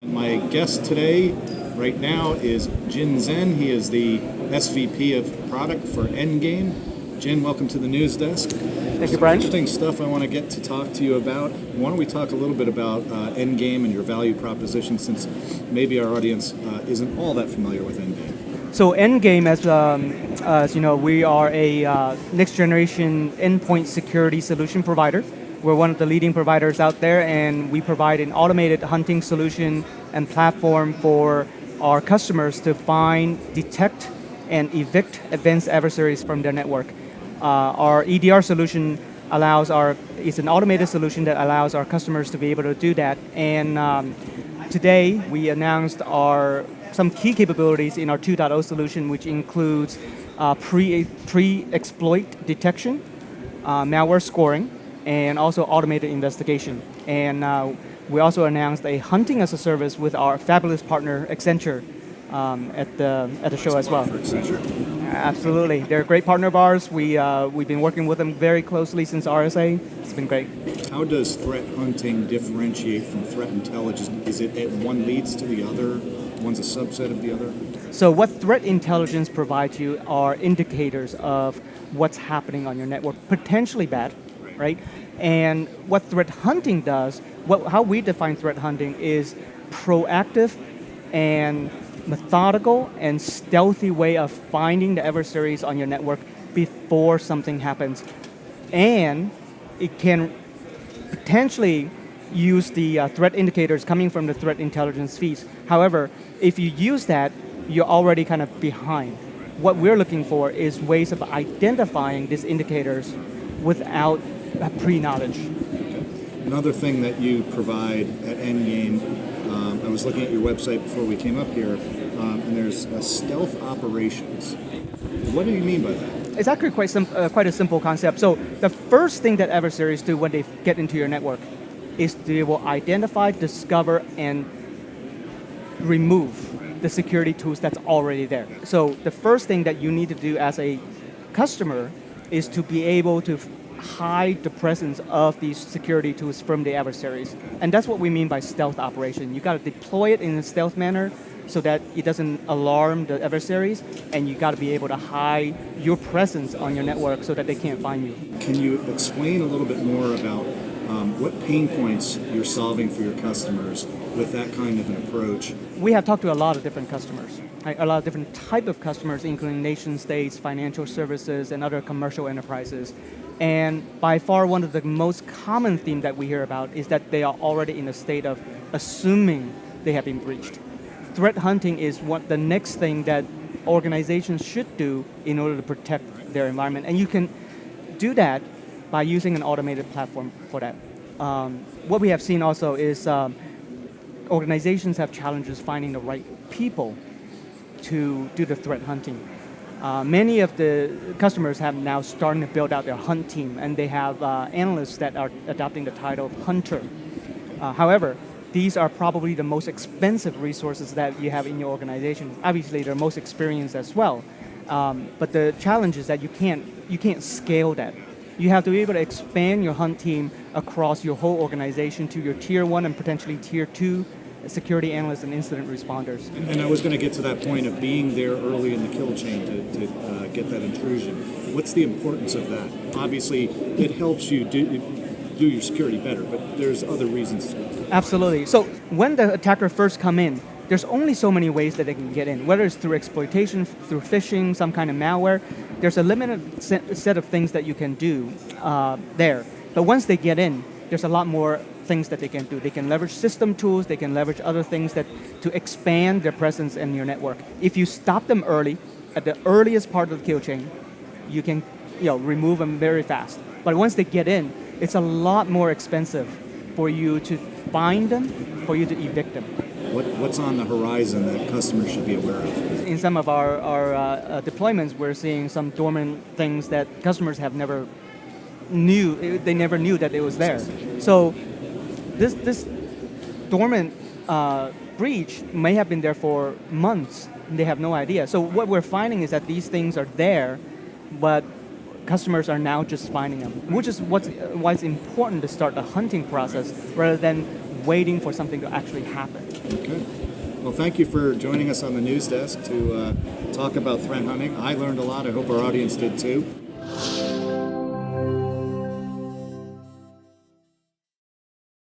My guest today, right now, is Zhen. He is the SVP of product for Endgame. Jian, welcome to the news desk. Thank you, Brian. Interesting stuff I want to get to talk to you about. Why don't we talk a little bit about Endgame and your value proposition, since maybe our audience isn't all that familiar with Endgame. So Endgame, as you know, we are a next generation endpoint security solution provider. We're one of the leading providers out there, and we provide an automated hunting solution and platform for our customers to find, detect, and evict advanced adversaries from their network. Our EDR solution is an automated solution that allows our customers to be able to do that. And today we announced some key capabilities in our 2.0 solution, which includes pre-exploit detection, malware scoring, and also automated investigation. And we also announced a hunting as a service with our fabulous partner Accenture at the show as well. Absolutely, they're a great partner of ours. We've been working with them very closely since RSA. It's been great. How does threat hunting differentiate from threat intelligence? Is it one leads to the other? One's a subset of the other? So what threat intelligence provides you are indicators of what's happening on your network, potentially bad, right? And what threat hunting does, how we define threat hunting is proactive and methodical and stealthy way of finding the adversaries on your network before something happens. And it can potentially use the threat indicators coming from the threat intelligence feeds. However, if you use that, you're already kind of behind. What we're looking for is ways of identifying these indicators without pre-knowledge. Another thing that you provide at Endgame, I was looking at your website before we came up here, and there's stealth operations. What do you mean by that? It's actually quite a simple concept. So the first thing that adversaries do when they get into your network is they will identify, discover, and remove the security tools that's already there. So the first thing that you need to do as a customer is to be able to hide the presence of these security tools from the adversaries. And that's what we mean by stealth operation. You got to deploy it in a stealth manner so that it doesn't alarm the adversaries, and you got to be able to hide your presence on your network so that they can't find you. Can you explain a little bit more about what pain points you're solving for your customers with that kind of an approach? We have talked to a lot of different customers, right? A lot of different type of customers, including nation states, financial services, and other commercial enterprises. And by far, one of the most common theme that we hear about is that they are already in a state of assuming they have been breached. Threat hunting is the next thing that organizations should do in order to protect their environment. And you can do that by using an automated platform for that. What we have seen also is organizations have challenges finding the right people to do the threat hunting. Many of the customers have now starting to build out their hunt team, and they have analysts that are adopting the title of hunter. However, these are probably the most expensive resources that you have in your organization. Obviously, they're most experienced as well. But the challenge is that you can't scale that. You have to be able to expand your hunt team across your whole organization to your tier 1 and potentially tier 2 security analysts and incident responders. And I was going to get to that point of being there early in the kill chain to get that intrusion. What's the importance of that? Obviously, it helps you do your security better, but there's other reasons. Absolutely. So when the attacker first come in, there's only so many ways that they can get in, whether it's through exploitation, through phishing, some kind of malware. There's a limited set of things that you can do there. But once they get in, there's a lot more things that they can do. They can leverage system tools, they can leverage other things to expand their presence in your network. If you stop them early, at the earliest part of the kill chain, you can remove them very fast. But once they get in, it's a lot more expensive for you to find them, for you to evict them. What's on the horizon that customers should be aware of? In some of our deployments, we're seeing some dormant things that customers have never knew that it was there. So this dormant breach may have been there for months, and they have no idea. So what we're finding is that these things are there, but customers are now just finding them, which is why it's important to start the hunting process rather than waiting for something to actually happen. Okay. Well, thank you for joining us on the news desk to talk about threat hunting. I learned a lot. I hope our audience did too.